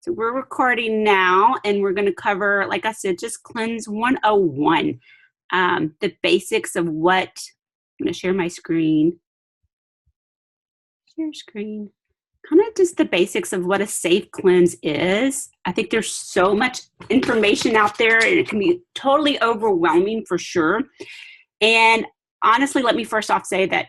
So we're recording now, and we're going to cover, like I said, just Cleanse 101, the basics of what, I'm going to share my screen. Share screen. Kind of just the basics of what a safe cleanse is. I think there's so much information out there, and it can be totally overwhelming for sure. And honestly, let me first off say that,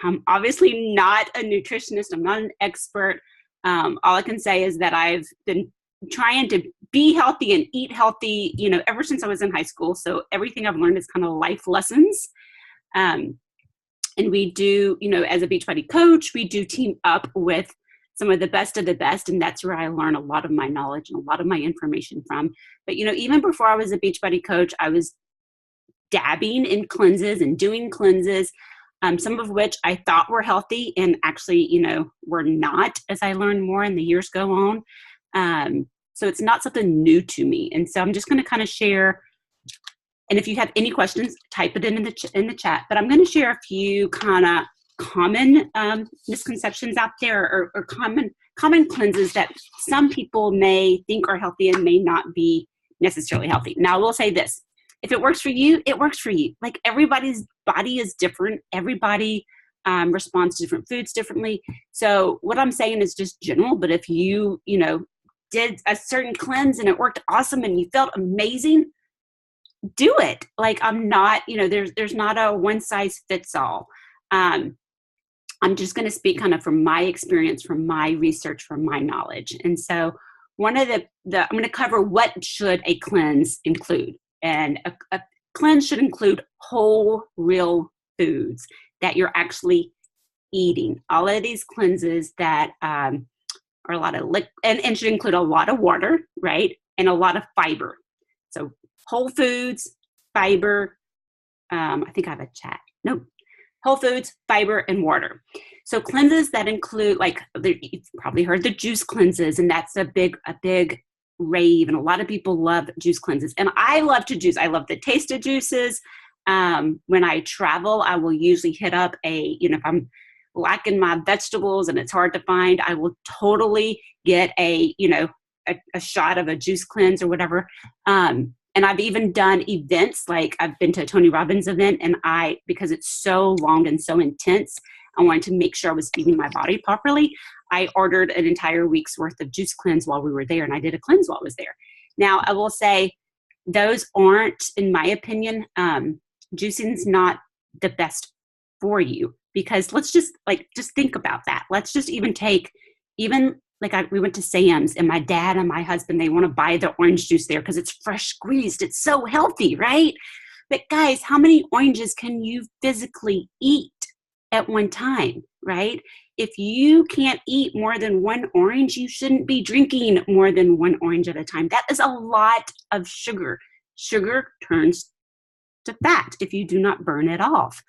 I'm obviously not a nutritionist. I'm not an expert. All I can say is that I've been trying to be healthy and eat healthy, ever since I was in high school. So everything I've learned is kind of life lessons. And we do, as a Beachbody coach, we do team up with some of the best, and that's where I learn a lot of my knowledge and a lot of my information from. But, even before I was a Beachbody coach, I was dabbing in cleanses and doing cleanses, some of which I thought were healthy and actually, were not as I learned more and the years go on. So it's not something new to me. And so I'm just going to kind of share. And if you have any questions, type it in the chat. But I'm going to share a few kind of common misconceptions out there, or common cleanses that some people may think are healthy and may not be necessarily healthy. Now, I will say this. If it works for you, it works for you. Like, everybody's body is different. Everybody responds to different foods differently. So what I'm saying is just general. But if you, did a certain cleanse and it worked awesome and you felt amazing, do it. Like, I'm not, there's not a one size fits all. I'm just going to speak kind of from my experience, from my research, from my knowledge. And so one of I'm going to cover what should a cleanse include. And a cleanse should include whole, real foods that you're actually eating. All of these cleanses that are a lot of and should include a lot of water, right? And a lot of fiber. So whole foods, fiber. I think I have a chat. Nope. Whole foods, fiber, and water. So cleanses that include, like, you've probably heard the juice cleanses, and that's a big rave, and a lot of people love juice cleanses. And I love to juice. I love the taste of juices. When I travel, I will usually hit up if I'm lacking my vegetables and it's hard to find, I will totally get a shot of a juice cleanse or whatever. And I've even done events, like I've been to a Tony Robbins event, and because it's so long and so intense, I wanted to make sure I was feeding my body properly. I ordered an entire week's worth of juice cleanse while we were there, and I did a cleanse while I was there. Now, I will say those aren't, in my opinion, juicing's not the best for you, because let's just think about that. Let's just even take, we went to Sam's, and my dad and my husband, they want to buy the orange juice there because it's fresh squeezed. It's so healthy, right? But guys, how many oranges can you physically eat at one time, right? If you can't eat more than one orange, you shouldn't be drinking more than one orange at a time. That is a lot of sugar. Sugar turns to fat if you do not burn it off.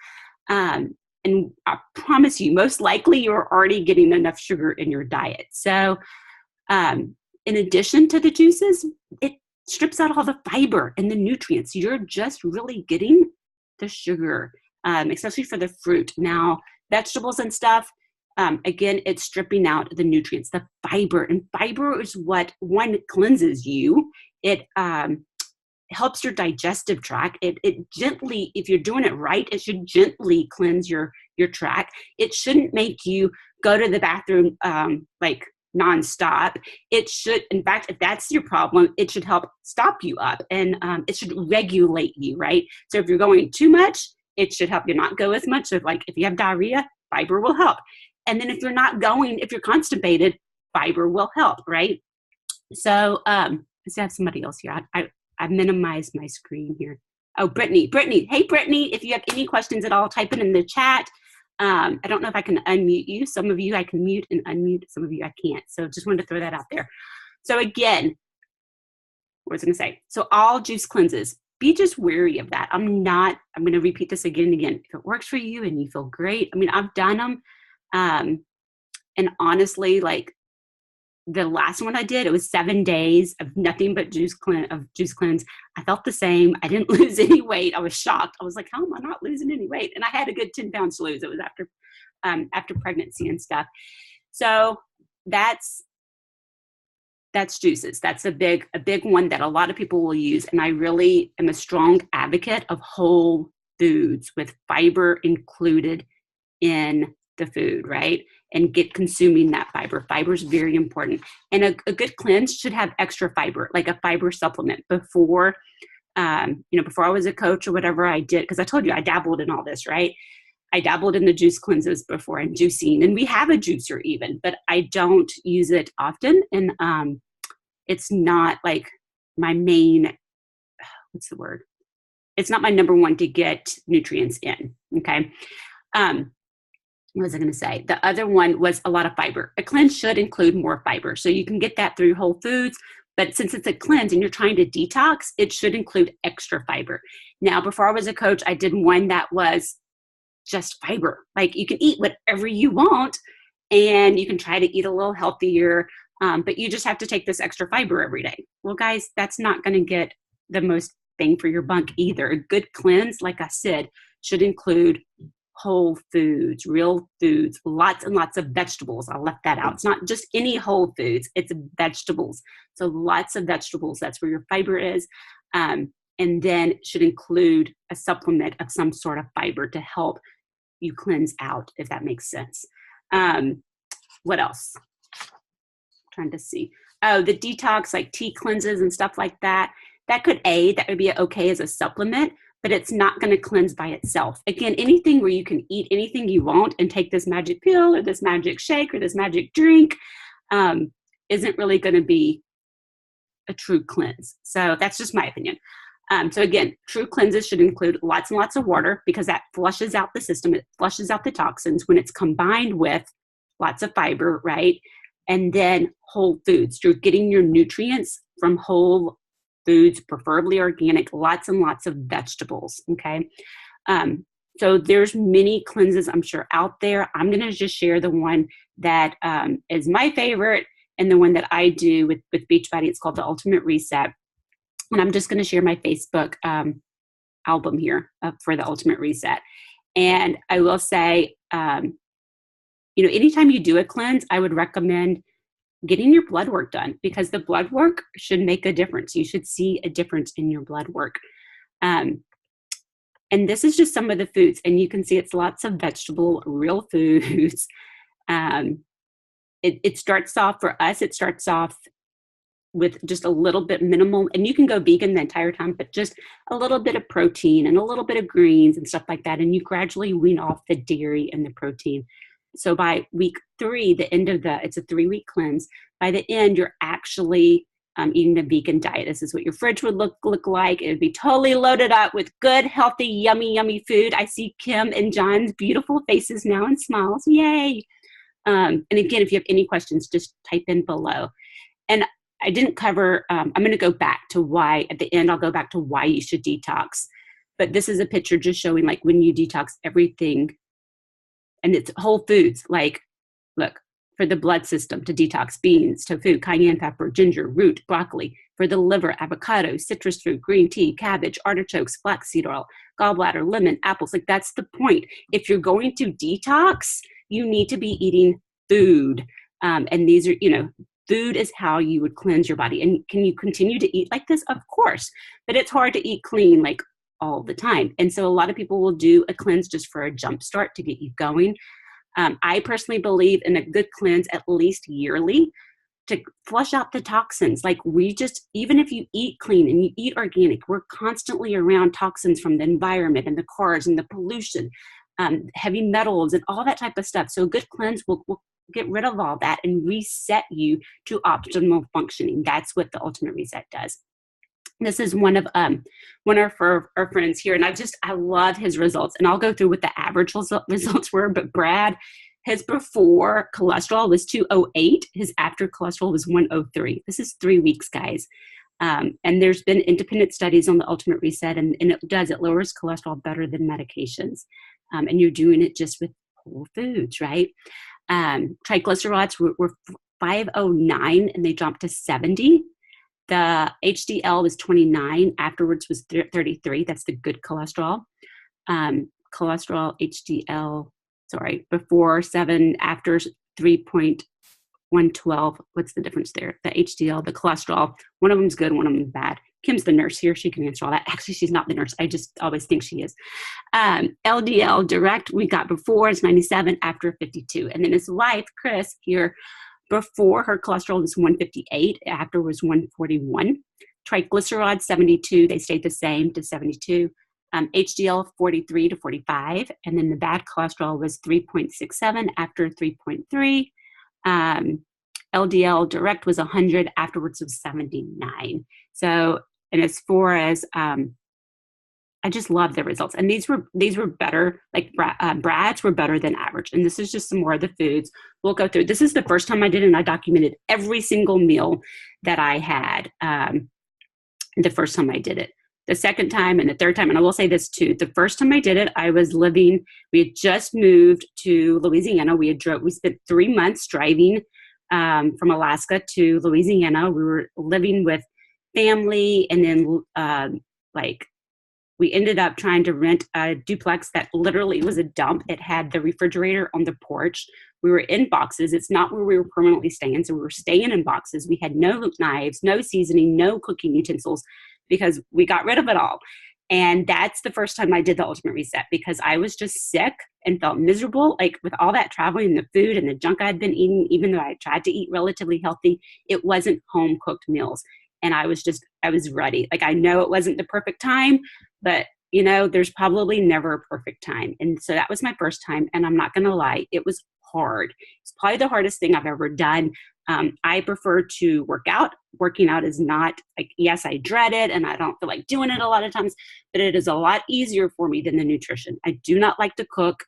And I promise you, most likely you're already getting enough sugar in your diet. So in addition to the juices, it strips out all the fiber and the nutrients. You're just really getting the sugar, especially for the fruit. Now, vegetables and stuff, again, it's stripping out the nutrients, the fiber. And fiber is what, one, cleanses you. It helps your digestive tract. It gently, if you're doing it right, it should gently cleanse your tract. It shouldn't make you go to the bathroom nonstop. It should, in fact, if that's your problem, it should help stop you up, and it should regulate you, right? So if you're going too much, it should help you not go as much. So if you have diarrhea, fiber will help. And then if you're constipated, fiber will help, right? So let's have somebody else here. I've minimized my screen here. Oh, Brittany. Hey, Brittany, if you have any questions at all, type it in the chat. I don't know if I can unmute you. Some of you I can mute and unmute. Some of you I can't. So just wanted to throw that out there. So again, what was I going to say? So all juice cleanses, be just wary of that. I'm going to repeat this again and again. If it works for you and you feel great, I've done them. And honestly, the last one I did, it was 7 days of nothing but juice cleanse. I felt the same. I didn't lose any weight. I was shocked. I was like, how am I not losing any weight? And I had a good 10 pounds to lose. It was after pregnancy and stuff. So that's That's juices. That's a big one that a lot of people will use. And I really am a strong advocate of whole foods with fiber included in the food, right? And get consuming that fiber. Fiber is very important. And a good cleanse should have extra fiber, like a fiber supplement before, before I was a coach or whatever I did, because I told you I dabbled in all this, right? I dabbled in the juice cleanses before and juicing, and we have a juicer even, but I don't use it often. And it's not like my main, what's the word? It's not my number one to get nutrients in. Okay. What was I going to say? The other one was a lot of fiber. A cleanse should include more fiber. So you can get that through whole foods, but since it's a cleanse and you're trying to detox, it should include extra fiber. Now, before I was a coach, I did one that was just fiber. Like you can eat whatever you want and you can try to eat a little healthier, but you just have to take this extra fiber every day. Well, guys, that's not going to get the most bang for your buck either. A good cleanse, like I said, should include whole foods, real foods, lots and lots of vegetables. I left that out. It's not just any whole foods, it's vegetables. So lots of vegetables, that's where your fiber is. And then should include a supplement of some sort of fiber to help you cleanse out, if that makes sense. What else? Trying to see. Oh, the detox, like tea cleanses and stuff like that. That could aid. That would be okay as a supplement, but it's not going to cleanse by itself. Again, anything where you can eat anything you want and take this magic pill or this magic shake or this magic drink isn't really going to be a true cleanse. So that's just my opinion. So again, true cleanses should include lots and lots of water because that flushes out the system. It flushes out the toxins when it's combined with lots of fiber, right? And then whole foods. You're getting your nutrients from whole foods, preferably organic, lots and lots of vegetables, okay? So there's many cleanses, I'm sure, out there. I'm going to just share the one that is my favorite and the one that I do with Beachbody. It's called the Ultimate Reset. And I'm just going to share my Facebook album here for the Ultimate Reset. And I will say, anytime you do a cleanse, I would recommend getting your blood work done because the blood work should make a difference. You should see a difference in your blood work. And this is just some of the foods. And you can see it's lots of vegetable, real foods. It starts off, for us, it starts off with just a little bit minimal, and you can go vegan the entire time, but just a little bit of protein and a little bit of greens and stuff like that. And you gradually wean off the dairy and the protein. So by week 3, the end of it's a 3-week cleanse. By the end, you're actually eating a vegan diet. This is what your fridge would look like. It would be totally loaded up with good, healthy, yummy, yummy food. I see Kim and John's beautiful faces now and smiles. Yay. And again, if you have any questions, just type in below. And I didn't cover, I'm going to go back to why, at the end, I'll go back to why you should detox. But this is a picture just showing like when you detox everything, and it's whole foods, like, look, for the blood system to detox beans, tofu, cayenne pepper, ginger, root, broccoli. For the liver, avocado, citrus fruit, green tea, cabbage, artichokes, flaxseed oil, gallbladder, lemon, apples. Like that's the point. If you're going to detox, you need to be eating food. And these are, food is how you would cleanse your body. And can you continue to eat like this? Of course. But it's hard to eat clean like all the time. And so a lot of people will do a cleanse just for a jump start to get you going. I personally believe in a good cleanse at least yearly to flush out the toxins. Like even if you eat clean and you eat organic, we're constantly around toxins from the environment and the cars and the pollution, heavy metals and all that type of stuff. So a good cleanse will get rid of all that and reset you to optimal functioning. That's what the Ultimate Reset does. This is one of our friends here, and I love his results. And I'll go through what the average results were. But Brad, his before cholesterol was 208. His after cholesterol was 103. This is 3 weeks, guys. And there's been independent studies on the Ultimate Reset, and it lowers cholesterol better than medications. And you're doing it just with whole foods, right? Triglycerides were 509 and they jumped to 70. The HDL was 29. Afterwards was 33. That's the good cholesterol. Cholesterol, HDL, before 7, after 3.0 112. What's the difference there? The HDL, the cholesterol. One of them's good, one of them's bad. Kim's the nurse here. She can answer all that. Actually, she's not the nurse. I just always think she is. LDL direct, we got before is 97, after 52. And then his wife, Chris, here, before her cholesterol was 158, after was 141. Triglycerides 72, they stayed the same to 72. HDL 43 to 45, and then the bad cholesterol was 3.67 after 3.3. LDL direct was 100, afterwards was 79. So, and as far as I just love the results, and these were better. Like Brad's were better than average, and this is just some more of the foods we'll go through. This is the first time I did it, and I documented every single meal that I had. The first time I did it. The second time and the third time, and I will say this too, the first time I did it, we had just moved to Louisiana. We spent 3 months driving from Alaska to Louisiana. We were living with family, and then we ended up trying to rent a duplex that literally was a dump. It had the refrigerator on the porch. We were in boxes. It's not where we were permanently staying, so we were staying in boxes. We had no knives, no seasoning, no cooking utensils, because we got rid of it all. And that's the first time I did the ultimate reset, because I was just sick and felt miserable. Like with all that traveling and the food and the junk I had been eating, even though I tried to eat relatively healthy, it wasn't home cooked meals. And I was ready. Like, I know it wasn't the perfect time, but there's probably never a perfect time. And so that was my first time. And I'm not going to lie, it was hard. It's probably the hardest thing I've ever done. I prefer to work out. Working out is not like, yes, I dread it and I don't feel like doing it a lot of times, but it is a lot easier for me than the nutrition. I do not like to cook.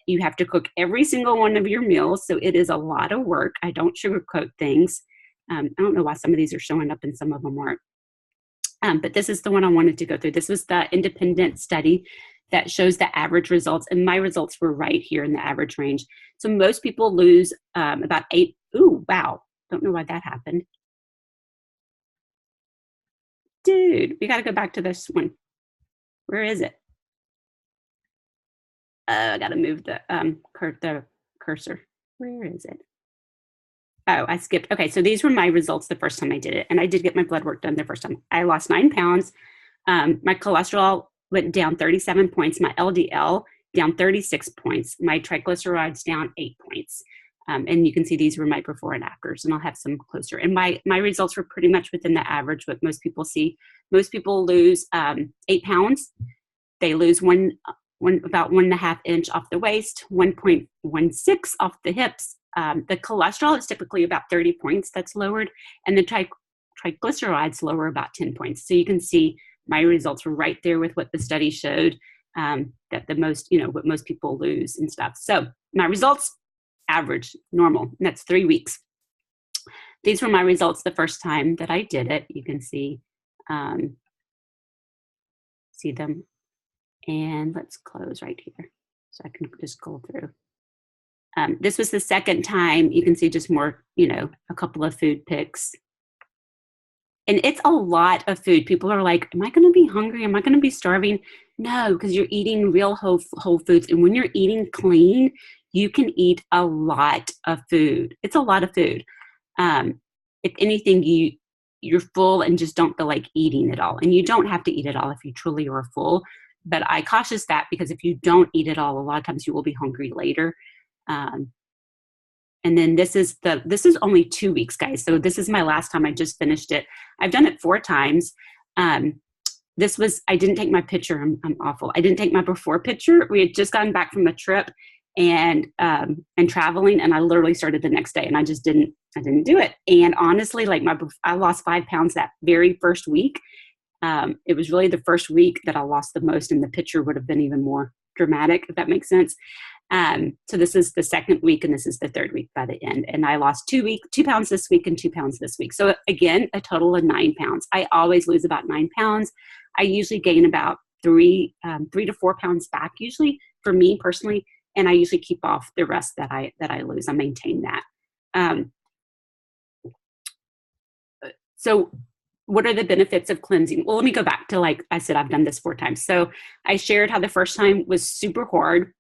You have to cook every single one of your meals. So it is a lot of work. I don't sugarcoat things. I don't know why some of these are showing up and some of them aren't. But this is the one I wanted to go through. This was the independent study that shows the average results. And my results were right here in the average range. So most people lose about 8. Ooh, wow. Don't know why that happened. Dude, we got to go back to this one. Where is it? I got to move the cursor. Where is it? Oh, I skipped. Okay, so these were my results the first time I did it. And I did get my blood work done the first time. I lost 9 pounds. My cholesterol went down 37 points. My LDL down 36 points. My triglycerides down 8 points. And you can see these were my before and afters, and I'll have some closer. And my results were pretty much within the average, what most people see. Most people lose 8 pounds. They lose about 1.5 inch off the waist, 1.16 off the hips. The cholesterol is typically about 30 points that's lowered, and the triglycerides lower about 10 points. So you can see my results were right there with what the study showed, that the most, what most people lose and stuff. So my results, average, normal, and that's 3 weeks. These were my results the first time that I did it. You can see them. And let's close right here so I can just go through. This was the second time. You can see just more, a couple of food pics. And it's a lot of food. People are like, am I going to be hungry? Am I going to be starving? No, because you're eating real whole foods. And when you're eating clean, you can eat a lot of food. It's a lot of food. If anything, you're full and just don't feel like eating it all. And you don't have to eat it all if you truly are full. But I cautious that, because if you don't eat it all, a lot of times you will be hungry later. And then this is only 2 weeks, guys. So this is my last time. I just finished it. I've done it 4 times. I didn't take my picture. I'm awful. I didn't take my before picture. We had just gotten back from a trip and traveling, and I literally started the next day, and I didn't do it. And honestly, I lost 5 pounds that very first week. It was really the first week that I lost the most, and the picture would have been even more dramatic, if that makes sense. So this is the second week, and this is the third week by the end. And I lost 2 pounds this week and 2 pounds this week. So again, a total of 9 pounds. I always lose about 9 pounds. I usually gain about 3 to 4 pounds back, usually, for me personally. And I usually keep off the rest that I lose. I maintain that. So what are the benefits of cleansing? Well, let me go back to, like I said, I've done this 4 times. So I shared how the first time was super hard.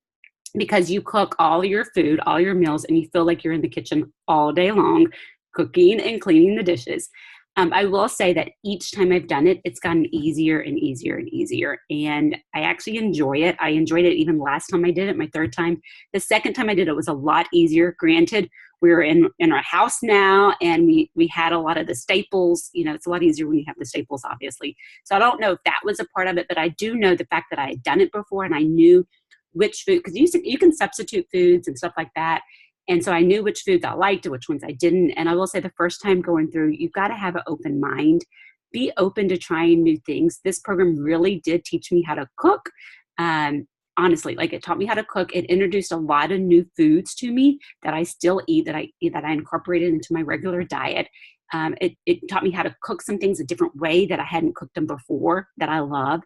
because you cook all your food, all your meals, and you feel like you're in the kitchen all day long, cooking and cleaning the dishes. I will say that each time I've done it, it's gotten easier and easier and easier. And I actually enjoy it. I enjoyed it even last time I did it, my third time. The second time I did it was a lot easier. Granted, we're in our house now, and we had a lot of the staples. You know, it's a lot easier when you have the staples, obviously. So I don't know if that was a part of it, but I do know the fact that I had done it before, and I knew which food, because you can substitute foods and stuff like that. And so I knew which foods I liked and which ones I didn't. And I will say the first time going through, you've got to have an open mind. Be open to trying new things. This program really did teach me how to cook. Honestly, like, it taught me how to cook. It introduced a lot of new foods to me that I still eat, that I incorporated into my regular diet. It taught me how to cook some things a different way that I hadn't cooked them before, that I love.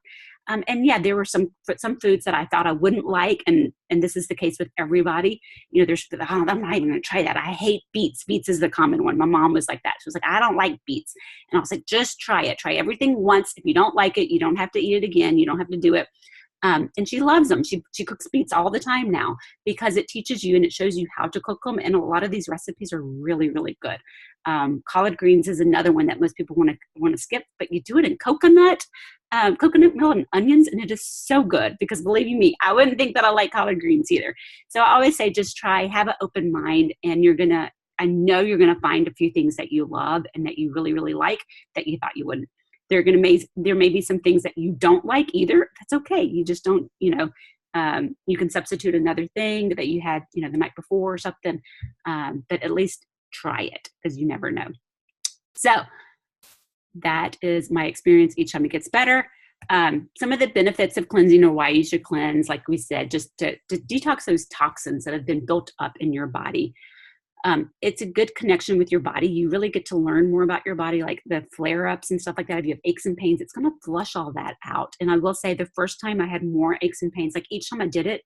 And yeah, there were some foods that I thought I wouldn't like, and this is the case with everybody. You know, there's, oh, I'm not even going to try that. I hate beets. Beets is the common one. My mom was like that. She was like, I don't like beets, and I was like, just try it. Try everything once. If you don't like it, you don't have to eat it again. You don't have to do it. And she loves them. She cooks beets all the time now, because it teaches you and it shows you how to cook them. And a lot of these recipes are really, really good. Collard greens is another one that most people want to skip, but you do it in coconut meal and onions, and it is so good, because believe you me, I wouldn't think that I like collard greens either. So I always say, just try, have an open mind, and I know you're gonna find a few things that you love and that you really, really like that you thought you wouldn't. There may be some things that you don't like either. That's okay. You just don't, you can substitute another thing that you had, the night before or something. But at least try it, because you never know. So that is my experience each time it gets better. Some of the benefits of cleansing, or why you should cleanse, like we said, just to detox those toxins that have been built up in your body. It's a good connection with your body. You really get to learn more about your body, like the flare-ups and stuff like that. If you have aches and pains, it's going to flush all that out. And I will say, the first time I had more aches and pains, like each time I did it,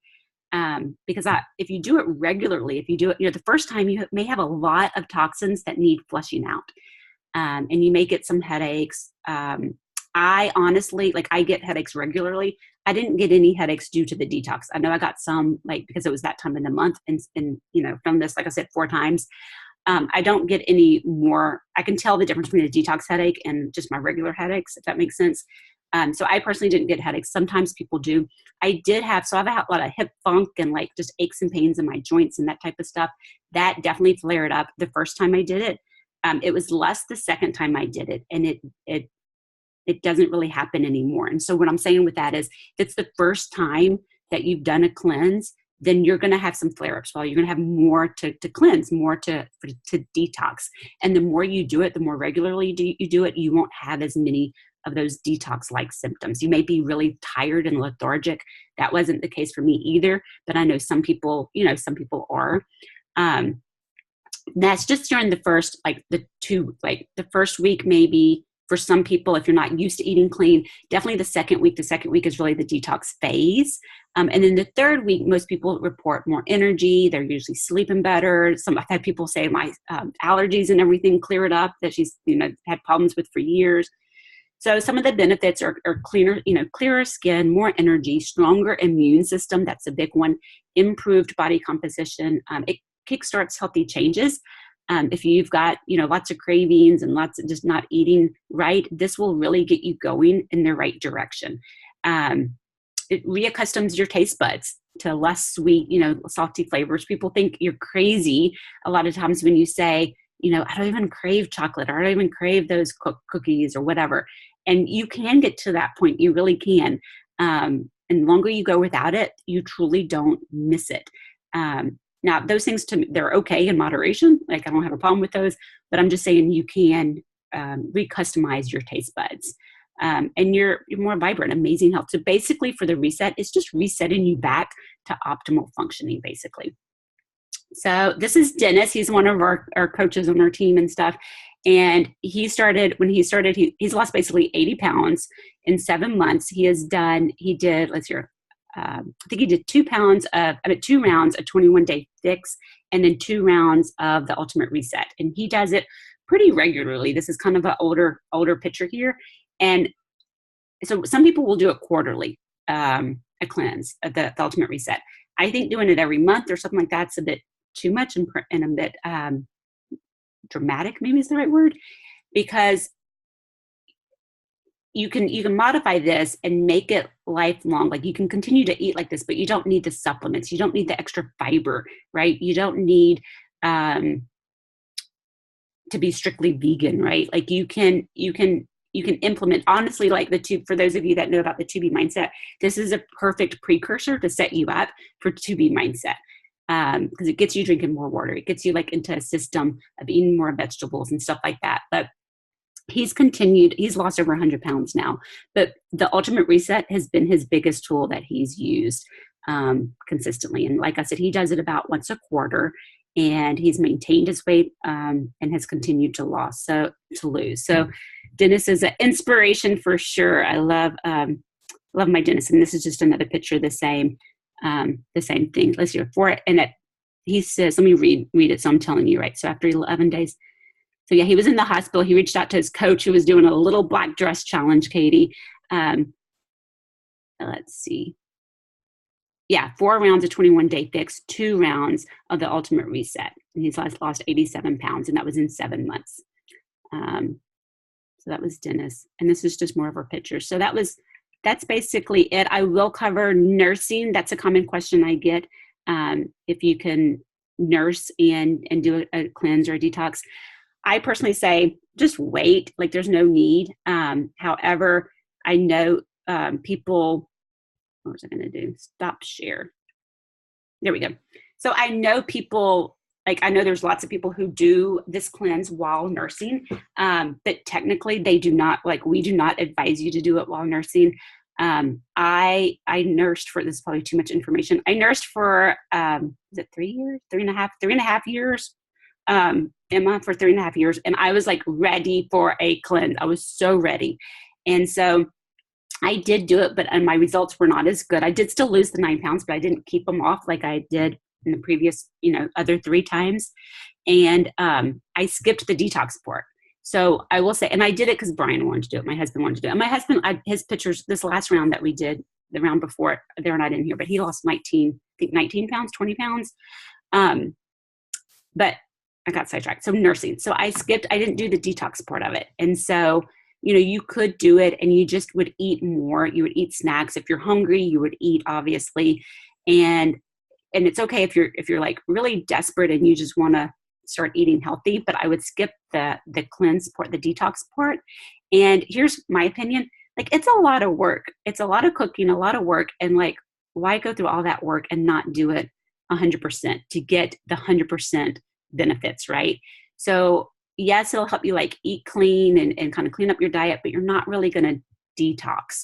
because if you do it regularly, if you do it, the first time, you may have a lot of toxins that need flushing out. And you may get some headaches. I honestly, like, I get headaches regularly. I didn't get any headaches due to the detox. I know I got some, like, because it was that time in the month, and from this, like I said, 4 times. I don't get any more. I can tell the difference between a detox headache and just my regular headaches, if that makes sense. So I personally didn't get headaches. Sometimes people do. I've had a lot of hip funk and, like, just aches and pains in my joints and that type of stuff. That definitely flared up the first time I did it. It was less the second time I did it, and it doesn't really happen anymore. And so what I'm saying with that is, if it's the first time that you've done a cleanse, then you're going to have some flare-ups. Well, you're going to have more to cleanse, more to detox. And the more you do it, the more regularly you do it, you won't have as many of those detox-like symptoms. You may be really tired and lethargic. That wasn't the case for me either, but I know some people are. That's just during the first, the first week, maybe. For some people, if you're not used to eating clean, definitely the second week. The second week is really the detox phase. And then the third week, most people report more energy. They're usually sleeping better. I've had people say my allergies and everything cleared up, that she's had problems with for years. So some of the benefits are clearer skin, more energy, stronger immune system. That's a big one. Improved body composition. It kickstarts healthy changes. If you've got, lots of cravings and lots of just not eating right, this will really get you going in the right direction. It reaccustoms your taste buds to less sweet, salty flavors. People think you're crazy a lot of times when you say, I don't even crave chocolate, or I don't even crave those cookies or whatever. And you can get to that point. You really can. And the longer you go without it, you truly don't miss it. Now, those things, to me, they're okay in moderation. Like, I don't have a problem with those, but I'm just saying you can recustomize your taste buds. And you're more vibrant, amazing health. So basically, for the reset, it's just resetting you back to optimal functioning, basically. So this is Dennis. He's one of our coaches on our team and stuff. And he's lost basically 80 pounds in 7 months. I think he did 2 rounds of 21-day fix, and then 2 rounds of the ultimate reset. And he does it pretty regularly. This is kind of an older picture here. And so some people will do it quarterly, a cleanse, the ultimate reset. I think doing it every month or something like that's a bit too much and a bit dramatic, maybe is the right word, because you can modify this and make it lifelong. Like you can continue to eat like this, but you don't need the supplements. You don't need the extra fiber, right? You don't need to be strictly vegan, right? Like you can implement, honestly, like for those of you that know about the 2B mindset, this is a perfect precursor to set you up for 2B mindset. Because it gets you drinking more water. It gets you like into a system of eating more vegetables and stuff like that. But he's lost over 100 pounds now, but the ultimate reset has been his biggest tool that he's used consistently. And like I said, he does it about once a quarter, and he's maintained his weight and has continued to lose. So Dennis is an inspiration for sure. I love my Dennis. And this is just another picture of the same thing. Let's see for it. And he says, let me read it. So I'm telling you, right. So after 11 days, so yeah, he was in the hospital. He reached out to his coach who was doing a little black dress challenge, Katie. Let's see. Yeah, 4 rounds of 21-day fix, 2 rounds of the ultimate reset. And he's lost 87 pounds, and that was in 7 months. So that was Dennis. And this is just more of our pictures. So that's basically it. I will cover nursing. That's a common question I get. If you can nurse and do a cleanse or a detox. I personally say just wait, like there's no need. However, I know people, what was I going to do? Stop share. There we go. So I know people, like I know there's lots of people who do this cleanse while nursing, but technically they do not, like we do not advise you to do it while nursing. I nursed for, this is probably too much information. I nursed for, is it 3 years? 3.5 years. Emma for 3.5 years. And I was like ready for a cleanse. I was so ready. And so I did do it, but my results were not as good. I did still lose the 9 pounds, but I didn't keep them off like I did in the previous, other 3 times. And, I skipped the detox part. So I will say, and I did it because Brian wanted to do it. My husband wanted to do it. And my husband, his pictures, this last round that we did, the round before, they're not in here, but he lost 19 pounds, 20 pounds. But I got sidetracked. So nursing. So I didn't do the detox part of it. And so, you could do it and you just would eat more. You would eat snacks. If you're hungry, you would eat, obviously. And it's okay if you're like really desperate and you just want to start eating healthy, but I would skip the cleanse part, the detox part. And here's my opinion. Like, it's a lot of work. It's a lot of cooking, a lot of work. And like, why go through all that work and not do it 100% to get the 100% benefits, right? So yes, it'll help you like eat clean and kind of clean up your diet, but you're not really going to detox.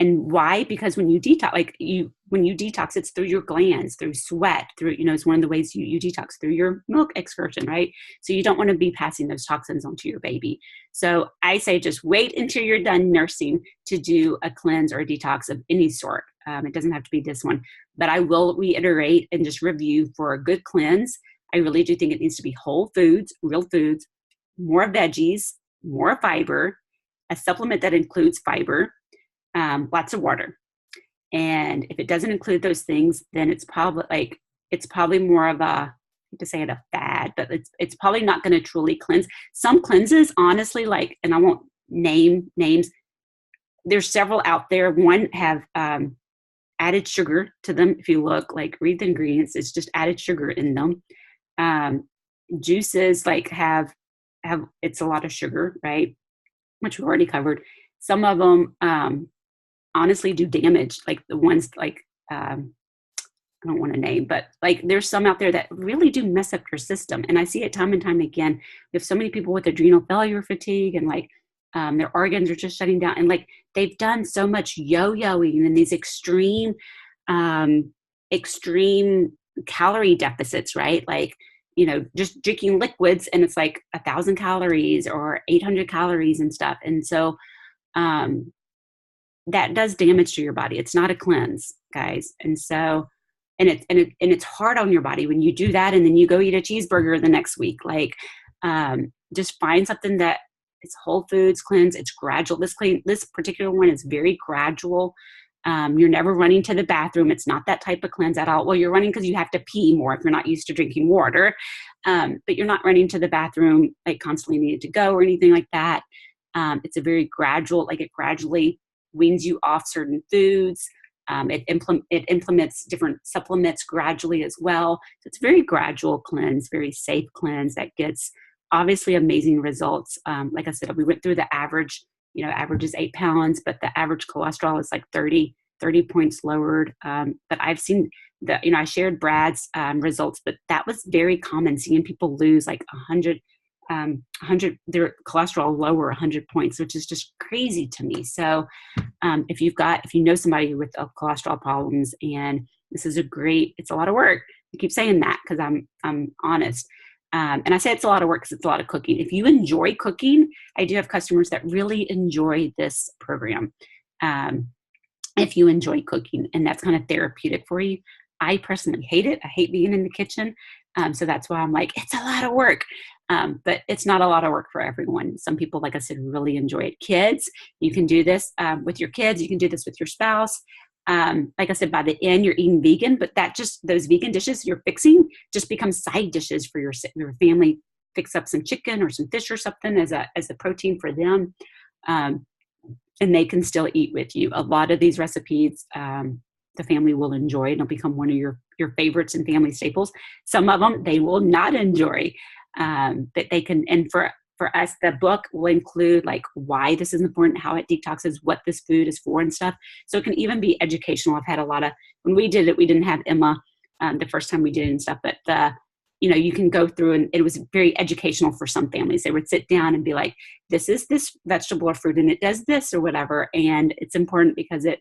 And why? Because when you detox, it's through your glands, through sweat, through, it's one of the ways you detox, through your milk excursion, right? So you don't want to be passing those toxins onto your baby. So I say just wait until you're done nursing to do a cleanse or a detox of any sort. It doesn't have to be this one, but I will reiterate and just review for a good cleanse. I really do think it needs to be whole foods, real foods, more veggies, more fiber, a supplement that includes fiber, lots of water. And if it doesn't include those things, then it's probably more of a, to say it, a fad, but it's probably not going to truly cleanse. Some cleanses, honestly, like, and I won't name names, there's several out there. One have added sugar to them. If you look, like, read the ingredients, it's just added sugar in them. Juices like have it's a lot of sugar, right? Which we've already covered. Some of them honestly do damage, like the ones like I don't want to name, but like there's some out there that really do mess up your system. And I see it time and time again. We have so many people with adrenal failure fatigue and like their organs are just shutting down. And like they've done so much yo-yoing and these extreme calorie deficits, right? Like, just drinking liquids and it's like 1,000 calories or 800 calories and stuff. And so that does damage to your body. It's not a cleanse, guys. And so, and it's hard on your body when you do that. And then you go eat a cheeseburger the next week. Like, just find something that it's whole foods cleanse. It's gradual. This particular one is very gradual. You're never running to the bathroom. It's not that type of cleanse at all. Well, you're running because you have to pee more if you're not used to drinking water. But you're not running to the bathroom like constantly needed to go or anything like that. It's a very gradual, like it gradually weans you off certain foods. It implements different supplements gradually as well. So it's a very gradual cleanse, very safe cleanse that gets obviously amazing results. Like I said, we went through the average, average is 8 pounds, but the average cholesterol is like 30 points lowered. But I've seen I shared Brad's results, but that was very common, seeing people lose like 100, their cholesterol lower 100 points, which is just crazy to me. So if you know somebody with cholesterol problems, and it's a lot of work. I keep saying that because I'm honest. And I say it's a lot of work because it's a lot of cooking. If you enjoy cooking, I do have customers that really enjoy this program. If you enjoy cooking and that's kind of therapeutic for you, I personally hate it. I hate being in the kitchen. So that's why I'm like, it's a lot of work. But it's not a lot of work for everyone. Some people, like I said, really enjoy it. Kids, you can do this with your kids. You can do this with your spouse. Like I said, by the end, you're eating vegan, but those vegan dishes you're fixing just become side dishes for your family. Fix up some chicken or some fish or something as a protein for them. And they can still eat with you. A lot of these recipes, the family will enjoy, and it'll become one of your favorites and family staples. Some of them they will not enjoy, but they can. And for us, the book will include like why this is important, how it detoxes, what this food is for, and stuff. So it can even be educational. I've had when we did it, we didn't have Emma the first time we did it and stuff, but you can go through, and it was very educational for some families. They would sit down and be like, this is this vegetable or fruit and it does this or whatever. And it's important because it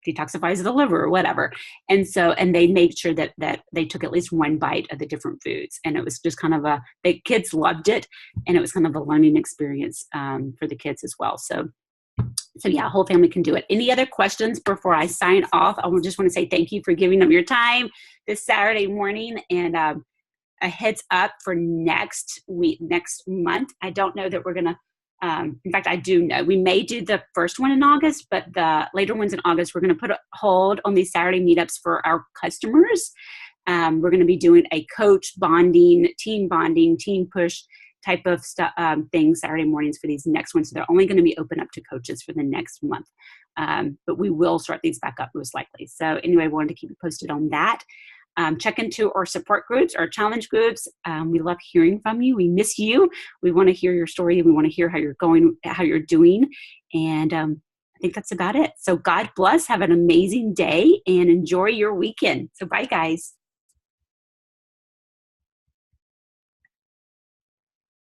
detoxifies the liver or whatever. And they made sure that they took at least one bite of the different foods. And it was just kind of the kids loved it. And it was kind of a learning experience for the kids as well. So yeah, whole family can do it. Any other questions before I sign off? I just want to say thank you for giving up your time this Saturday morning, and a heads up for next month. I don't know that we're going to, in fact, I do know we may do the first one in August, but the later ones in August, we're going to put a hold on these Saturday meetups for our customers. We're going to be doing a coach bonding, team push type of stuff, things Saturday mornings for these next ones. So they're only going to be open up to coaches for the next month. But we will start these back up most likely. So anyway, I wanted to keep you posted on that. Check into our support groups, our challenge groups. We love hearing from you. We miss you. We want to hear your story. We want to hear how you're going, how you're doing. And I think that's about it. So God bless. Have an amazing day and enjoy your weekend. So bye, guys.